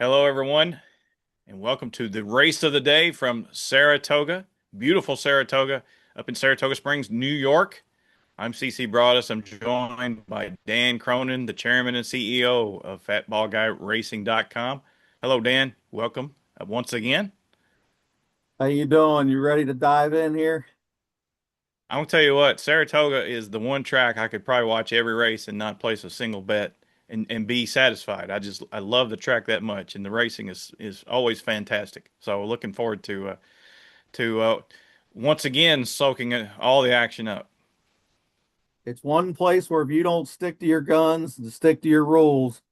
Hello, everyone, and welcome to the race of the day from Saratoga, beautiful Saratoga, up in Saratoga Springs, New York. I'm CC Broadus. I'm joined by Dan Cronin, the chairman and CEO of FatBallGuyRacing.com. Hello, Dan. Welcome once again. How you doing? You ready to dive in here? I'm gonna tell you what, Saratoga is the one track I could probably watch every race and not place a single bet and be satisfied. I love the track that much, and the racing is always fantastic. So looking forward to once again soaking all the action up. It's one place where if you don't stick to your guns and stick to your rules,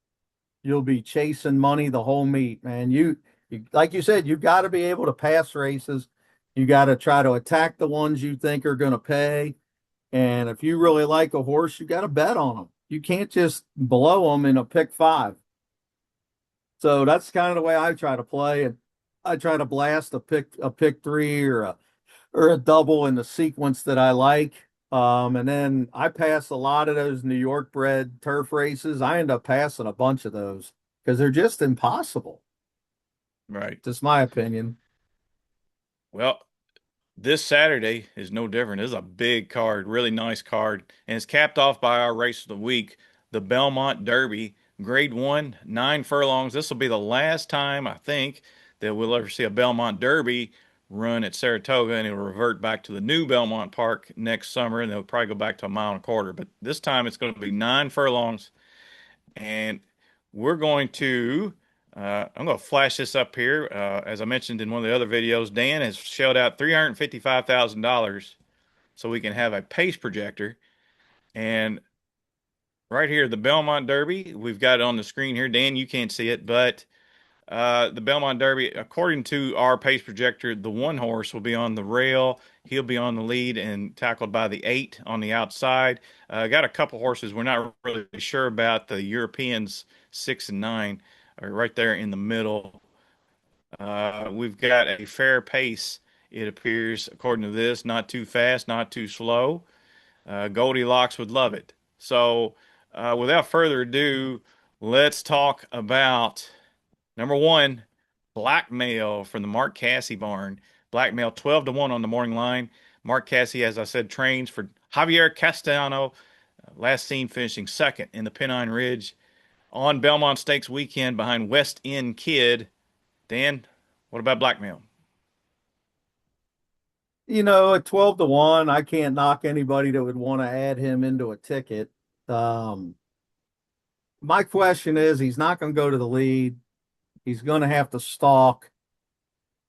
you'll be chasing money the whole meet, man. You like you said, you got to be able to pass races. You got to try to attack the ones you think are going to pay. And if you really like a horse, you got to bet on them. You can't just blow them in a pick five. So that's kind of the way I try to play. And I try to blast a pick three or a double in the sequence that I like. And then I pass a lot of those New York bred turf races. I end up passing a bunch of those because they're just impossible. Right. Just my opinion. Well, this Saturday is no different. This is a big card, really nice card, and it's capped off by our race of the week, the Belmont Derby, Grade One, 9 furlongs. This will be the last time I think that we'll ever see a Belmont Derby run at Saratoga, and it'll revert back to the new Belmont Park next summer, and they'll probably go back to a mile and a quarter. But this time it's going to be 9 furlongs, and we're going to I'm going to flash this up here. As I mentioned in one of the other videos, Dan has shelled out $355,000 so we can have a pace projector. And right here, the Belmont Derby, we've got it on the screen here. Dan, you can't see it, but the Belmont Derby, according to our pace projector, the one horse will be on the rail. He'll be on the lead and tackled by the 8 on the outside. Got a couple horses we're not really sure about. The Europeans 6 and 9 are right there in the middle. We've got a fair pace, it appears, according to this. Not too fast, not too slow. Goldilocks would love it. So, without further ado, let's talk about number one, Blackmail from the Mark Casse barn. Blackmail 12 to 1 on the morning line. Mark Casse, as I said, trains for Javier Castellano, last seen finishing second in the Pennine Ridge on Belmont Stakes weekend behind West End Kid. Dan, what about Blackmail? At 12 to 1, I can't knock anybody that would want to add him into a ticket. Um, my question is he's not going to go to the lead. He's going to have to stalk.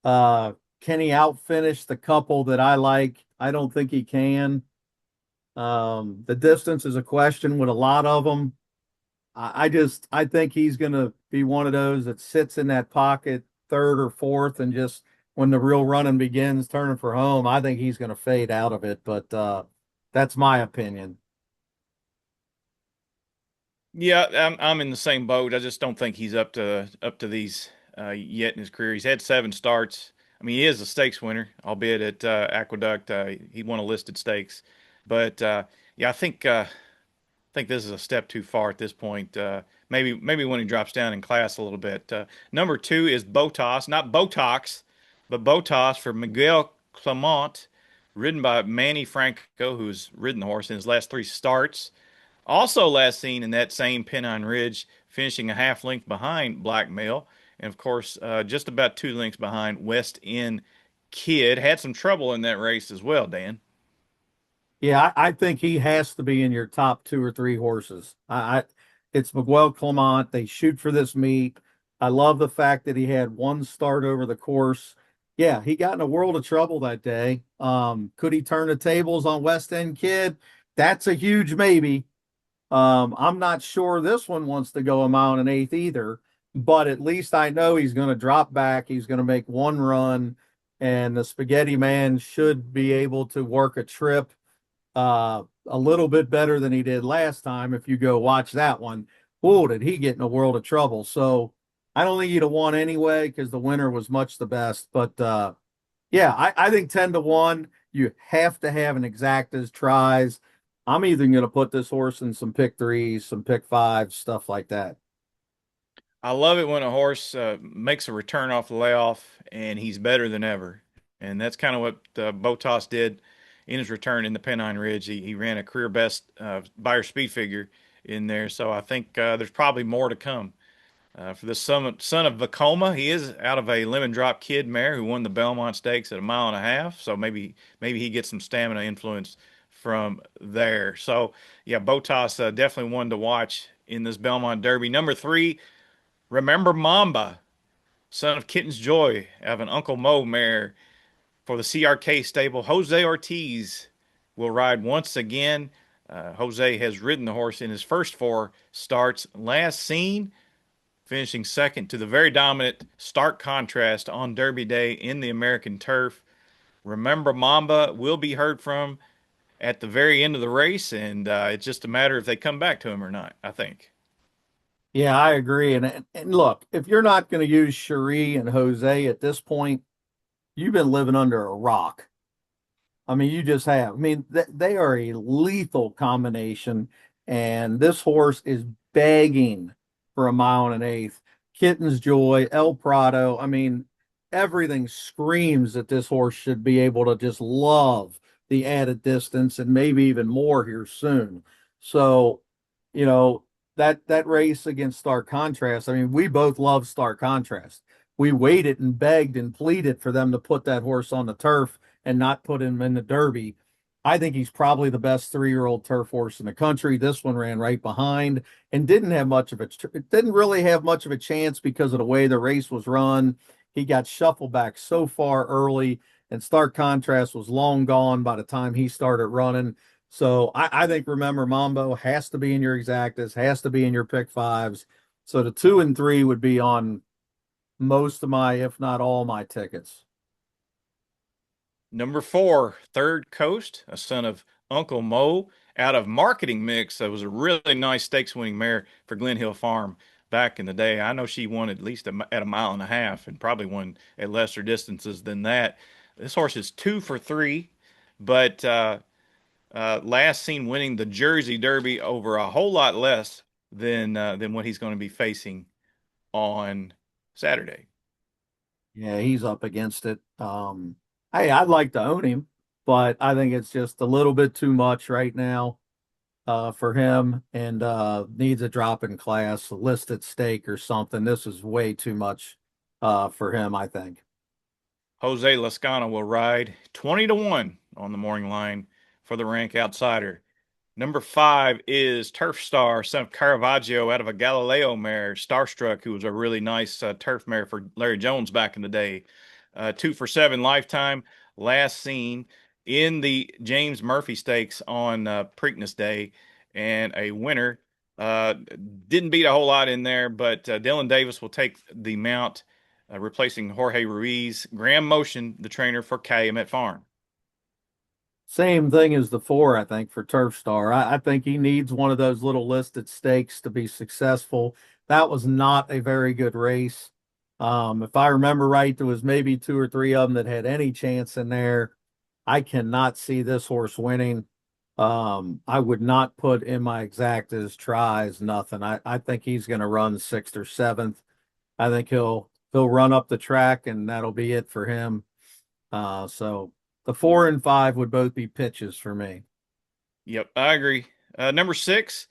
Uh, can he outfinish the couple that I like? I don't think he can. The distance is a question with a lot of them. I think he's going to be one of those that sits in that pocket third or fourth and just when the real running begins, turning for home. I think he's going to fade out of it, but that's my opinion. Yeah, I'm in the same boat. I just don't think he's up to these yet in his career. He's had 7 starts. I mean, he is a stakes winner, albeit at Aqueduct. He won a listed stakes, but yeah, I think this is a step too far at this point. Maybe when he drops down in class a little bit. Number two is Botas, not Botox, but Botas for Miguel Clement, ridden by Manny Franco, who's ridden the horse in his last 3 starts. Also last seen in that same Pennine Ridge, finishing a half length behind Blackmail, and of course just about 2 lengths behind West End Kid. Had some trouble in that race as well, Dan. Yeah, I think he has to be in your top two or three horses. It's Miguel Clement. They shoot for this meet. I love the fact that he had one start over the course. Yeah, he got in a world of trouble that day. Could he turn the tables on West End Kid? That's a huge maybe. I'm not sure this one wants to go a mile and an eighth either, but at least I know he's going to drop back. He's going to make one run, and the Spaghetti Man should be able to work a trip a little bit better than he did last time. If you go watch that one, whoa, did he get in a world of trouble? So I don't think he'd have won anyway because the winner was much the best. But yeah, I think 10 to 1, you have to have an exactas tries. I'm either going to put this horse in some pick threes, some pick fives, stuff like that. I love it when a horse makes a return off the layoff and he's better than ever. And that's kind of what Botas did in his return in the Pennine Ridge. He ran a career best Beyer speed figure in there. So I think there's probably more to come. For the son of Vacoma, he is out of a Lemon Drop Kid mare who won the Belmont Stakes at a mile and a half. So maybe he gets some stamina influence from there. So yeah, Botas definitely one to watch in this Belmont Derby. Number three, Remember Mamba, son of Kitten's Joy, out of an Uncle Mo mare for the CRK stable. Jose Ortiz will ride once again. Jose has ridden the horse in his first four starts. Last seen finishing second to the very dominant stark contrast on Derby Day in the American turf. Remember Mamba will be heard from at the very end of the race, and it's just a matter if they come back to him or not, I think. Yeah, I agree. And look, if you're not going to use Cherie and Jose at this point, you've been living under a rock. I mean, you just have. I mean, they are a lethal combination, and this horse is begging for a mile and an eighth. Kitten's Joy, El Prado. I mean, everything screams that this horse should be able to just love the added distance and maybe even more here soon. So, you know, that race against Stark Contrast. I mean, we both love Stark Contrast. We waited and begged and pleaded for them to put that horse on the turf and not put him in the Derby. I think he's probably the best 3-year-old turf horse in the country. This one ran right behind and didn't have much of it. Didn't really have much of a chance because of the way the race was run. He got shuffled back so far early, and Stark Contrast was long gone by the time he started running. So I think Remember Mambo has to be in your exactas, has to be in your pick fives. So the 2 and 3 would be on most of my, if not all my tickets. Number four, Third Coast, a son of Uncle Mo, out of Marketing Mix. That was a really nice stakes winning mare for Glen Hill Farm back in the day. I know she won at least at a mile and a half and probably won at lesser distances than that. This horse is 2 for 3, but last seen winning the Jersey Derby over a whole lot less than what he's going to be facing on Saturday. Yeah, he's up against it. Hey, I'd like to own him, but I think it's just a little bit too much right now for him and needs a drop in class, a listed stake or something. This is way too much for him, I think. Jose Lascano will ride 20 to 1 on the morning line for the rank outsider. Number five is Turf Star, son of Caravaggio, out of a Galileo mare, Starstruck, who was a really nice turf mare for Larry Jones back in the day. 2 for 7 lifetime, last seen in the James Murphy Stakes on Preakness Day, and a winner. Uh, didn't beat a whole lot in there, but Dylan Davis will take the mount, replacing Jorge Ruiz. Graham Motion, the trainer for Calumet Farm. Same thing as the 4, I think, for Turf Star. I think he needs one of those little listed stakes to be successful. That was not a very good race. If I remember right, there was maybe 2 or 3 of them that had any chance in there. I cannot see this horse winning. I would not put in my exactas, tries, nothing. I think he's going to run sixth or seventh. I think he'll run up the track and that'll be it for him. So the 4 and 5 would both be pitches for me. Yep, I agree. Number six,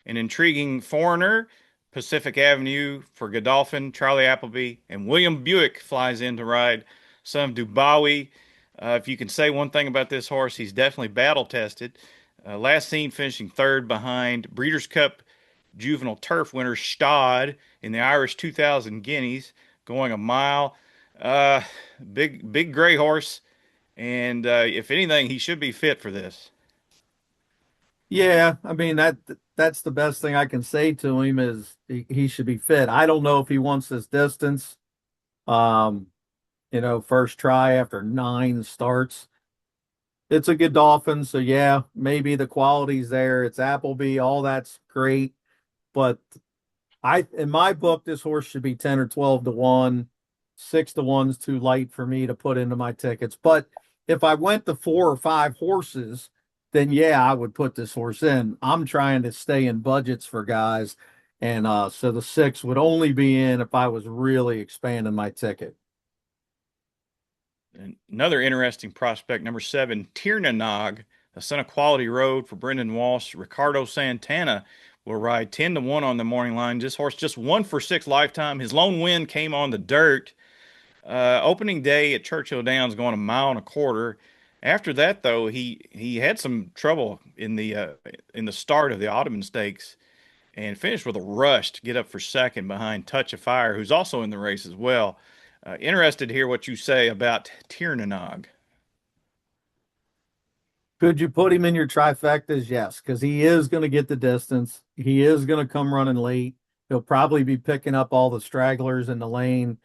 an intriguing foreigner, Pacific Avenue for Godolphin, Charlie Appleby, and William Buick flies in to ride son of Dubawi. If you can say one thing about this horse, he's definitely battle tested. Last seen finishing third behind Breeders' Cup juvenile turf winner Stad in the Irish 2000 Guineas, going a mile. Uh, big gray horse, and if anything, he should be fit for this. Yeah, I mean that's the best thing I can say to him is he should be fit. I don't know if he wants this distance. Um, first try after 9 starts. It's a good Dolphin, so yeah, maybe the quality's there. It's Appleby, all that's great, but in my book, this horse should be 10 or 12 to 1. 6 to 1's too light for me to put into my tickets. But if I went to 4 or 5 horses, then yeah, I would put this horse in. I'm trying to stay in budgets for guys. And so the 6 would only be in if I was really expanding my ticket. And another interesting prospect, number 7, Tiernanog, the son of Quality Road for Brendan Walsh. Ricardo Santana will ride 10 to 1 on the morning line. This horse just 1 for 6 lifetime. His lone win came on the dirt. Opening day at Churchill Downs going a mile and a quarter. After that, though, he had some trouble in the start of the Ottoman Stakes and finished with a rush to get up for second behind Touch of Fire, who's also in the race as well. Interested to hear what you say about Tiernanog. Could you put him in your trifectas? Yes, because he is going to get the distance. He is going to come running late. He'll probably be picking up all the stragglers in the lane.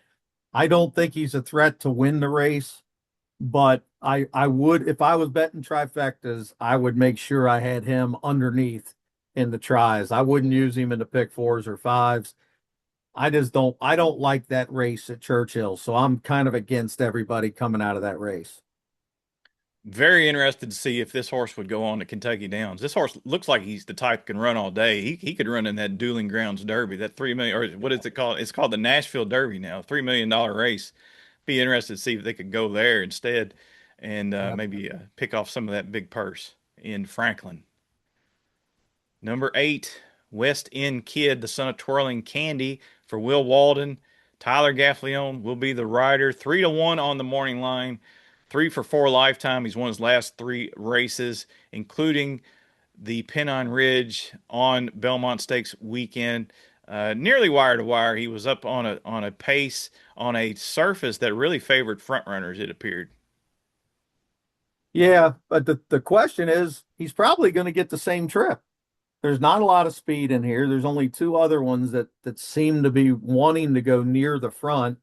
I don't think he's a threat to win the race, but I would, if I was betting trifectas, I would make sure I had him underneath in the tries. I wouldn't use him in the pick fours or fives. I don't like that race at Churchill, so I'm kind of against everybody coming out of that race. Very interested to see if this horse would go on to Kentucky Downs. This horse looks like he's the type that can run all day. He could run in that Dueling Grounds Derby, that 3 million, or what is it called? It's called the Nashville Derby now, $3 million race. Be interested to see if they could go there instead and maybe pick off some of that big purse in Franklin. Number 8, West End Kid, the son of Twirling Candy for Will Walden. Tyler Gaffleone will be the rider. 3 to 1 on the morning line. 3 for 4 lifetime. He's won his last 3 races, including the Pennine Ridge on Belmont Stakes weekend. Nearly wire to wire. He was up on a pace on a surface that really favored front runners, it appeared. Yeah, but the question is, he's probably going to get the same trip. There's not a lot of speed in here. There's only two other ones that seem to be wanting to go near the front.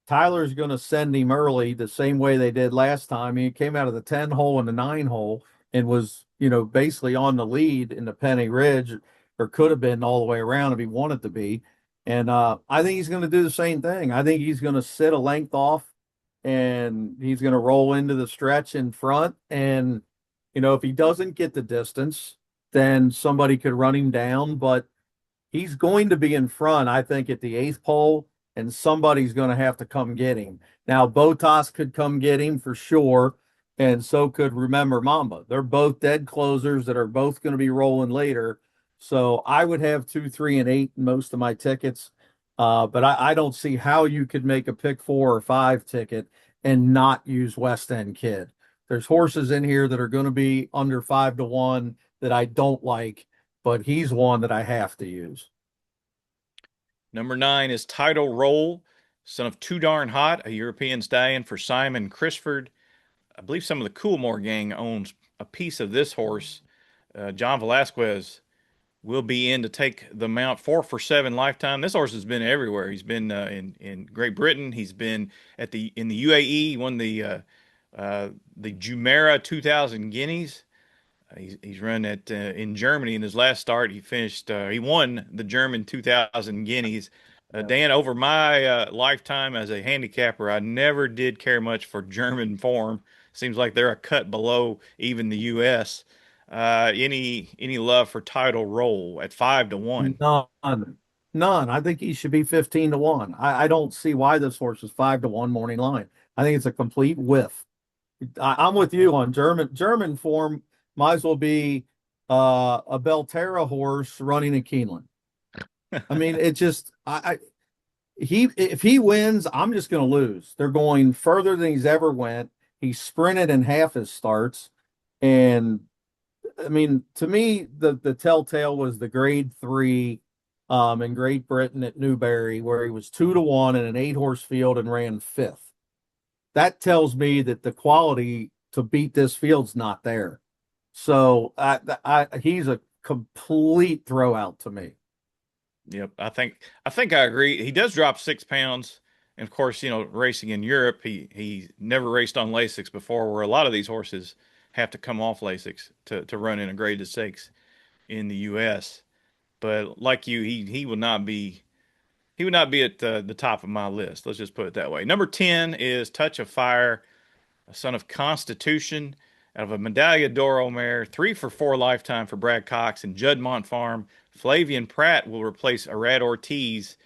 Tyler's going to send him early the same way they did last time. He came out of the 10 hole and the 9 hole and was, basically on the lead in the Penny Ridge, or could have been all the way around if he wanted to be. And I think he's going to do the same thing. I think he's going to sit a length off and he's going to roll into the stretch in front. And, if he doesn't get the distance, then somebody could run him down. But he's going to be in front, I think, at the 8th pole, and somebody's going to have to come get him. Now, Botas could come get him for sure, and so could Remember Mamba. They're both dead closers that are both going to be rolling later. So I would have 2, 3, and 8 in most of my tickets. But I don't see how you could make a pick 4 or 5 ticket and not use West End Kid. There's horses in here that are going to be under 5 to 1 that I don't like, but he's one that I have to use. Number 9 is Title Roll, son of Too Darn Hot, a European stallion for Simon Crisford. I believe some of the Coolmore gang owns a piece of this horse. John Velasquez will be in to take the mount. 4 for 7 lifetime. This horse has been everywhere. He's been in Great Britain. He's been in the UAE. He won the Jumeirah 2000 Guineas. He's run at in Germany in his last start. He won the German 2000 Guineas. Yeah. Dan, over my lifetime as a handicapper, I never did care much for German form. Seems like they're a cut below even the U.S. Any love for Title Roll at 5 to 1? None. None. I think he should be 15 to 1. I don't see why this horse is 5 to 1 morning line. I think it's a complete whiff. I'm with you on German form. Might as well be a Belterra horse running a Keeneland. I mean, it just I he if he wins, I'm just going to lose. They're going further than he's ever went. He sprinted in half his starts, and I mean, to me, the telltale was the grade 3 in Great Britain at Newbury, where he was 2 to 1 in an 8 horse field and ran fifth. That tells me that the quality to beat this field's not there. So he's a complete throwout to me. Yep, I think I agree. He does drop 6 pounds, and of course, racing in Europe, he never raced on Lasix before, where a lot of these horses have to come off Lasix to run in a graded stakes in the U.S. But like you, he would not be at the top of my list. Let's just put it that way. Number 10 is Touch of Fire, a son of Constitution. out of a Medaglia d'Oro mare, 3 for 4 lifetime for Brad Cox and Juddmonte Farm. Flavian Pratt will replace Arad Ortiz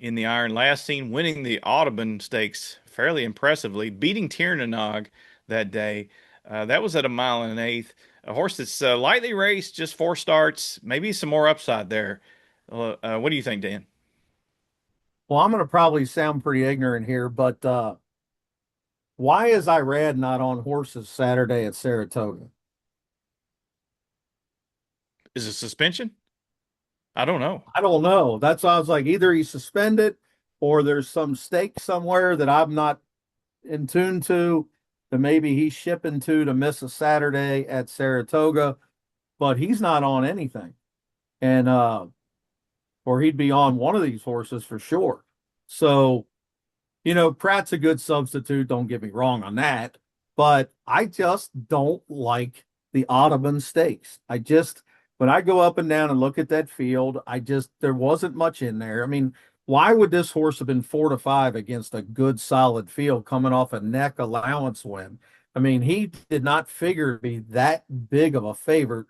in the iron. Last seen winning the Audubon Stakes fairly impressively, beating Tiernanog that day. That was at a mile and an eighth. A horse that's lightly raced, just 4 starts, maybe some more upside there. What do you think, Dan? Well, I'm going to probably sound pretty ignorant here, but why is Irad not on horses Saturday at Saratoga? Is it suspension? I don't know. I don't know. That's why I was like, either he's suspended or there's some stake somewhere that I'm not in tune to that maybe he's shipping to miss a Saturday at Saratoga, but he's not on anything. And or he'd be on one of these horses for sure. So, Pratt's a good substitute, don't get me wrong on that, but I just don't like the Audubon Stakes. When I go up and down and look at that field, there wasn't much in there. I mean, why would this horse have been 4-5 against a good solid field coming off a neck allowance win? I mean, he did not figure to be that big of a favorite.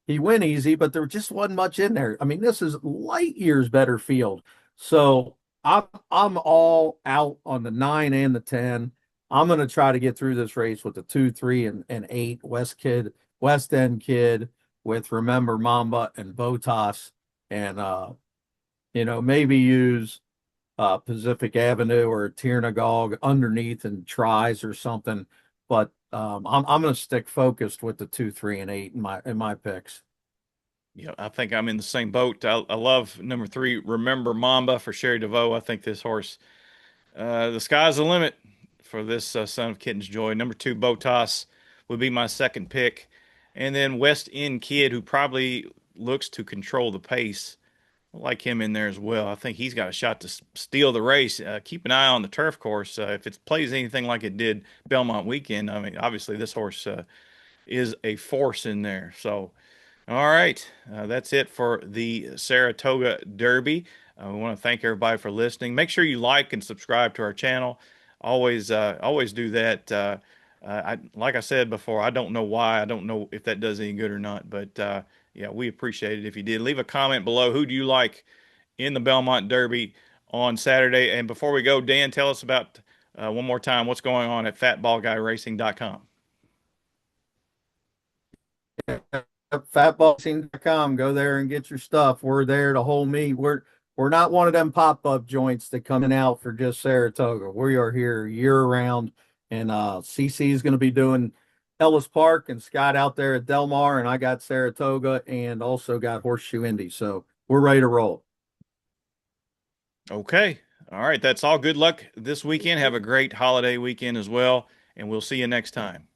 He went easy, but there just wasn't much in there. I mean, this is light years better field. So I'm all out on the 9 and the 10. I'm going to try to get through this race with the 2, 3, and 8 West End Kid with Remember Mamba and Botas, and maybe use Pacific Avenue or Tiernagog underneath and tries or something. But I'm going to stick focused with the 2, 3, and 8 in my picks. Yeah, I think I'm in the same boat. I love number 3, Remember Mamba for Sherry DeVoe. I think this horse, the sky's the limit for this Son of Kitten's Joy. Number 2, Botas would be my second pick. And then West End Kid, who probably looks to control the pace. I like him in there as well. I think he's got a shot to steal the race. Keep an eye on the turf course. If it plays anything like it did Belmont weekend, I mean, obviously this horse is a force in there. So, all right, that's it for the Saratoga Derby. We want to thank everybody for listening. Make sure you like and subscribe to our channel. Always do that. Like I said before, I don't know why. I don't know if that does any good or not, but yeah, we appreciate it if you did. Leave a comment below. Who do you like in the Belmont Derby on Saturday? And before we go, Dan, tell us about one more time what's going on at fatballguyracing.com. Fatboxing.com. Go there and get your stuff. We're there to hold me. We're not one of them pop-up joints that come in out for just Saratoga. We are here year round, and CC is going to be doing Ellis Park and Scott out there at Del Mar, and I got Saratoga and also got Horseshoe Indy. So we're ready to roll. Okay. All right. That's all. Good luck this weekend. Have a great holiday weekend as well. And we'll see you next time.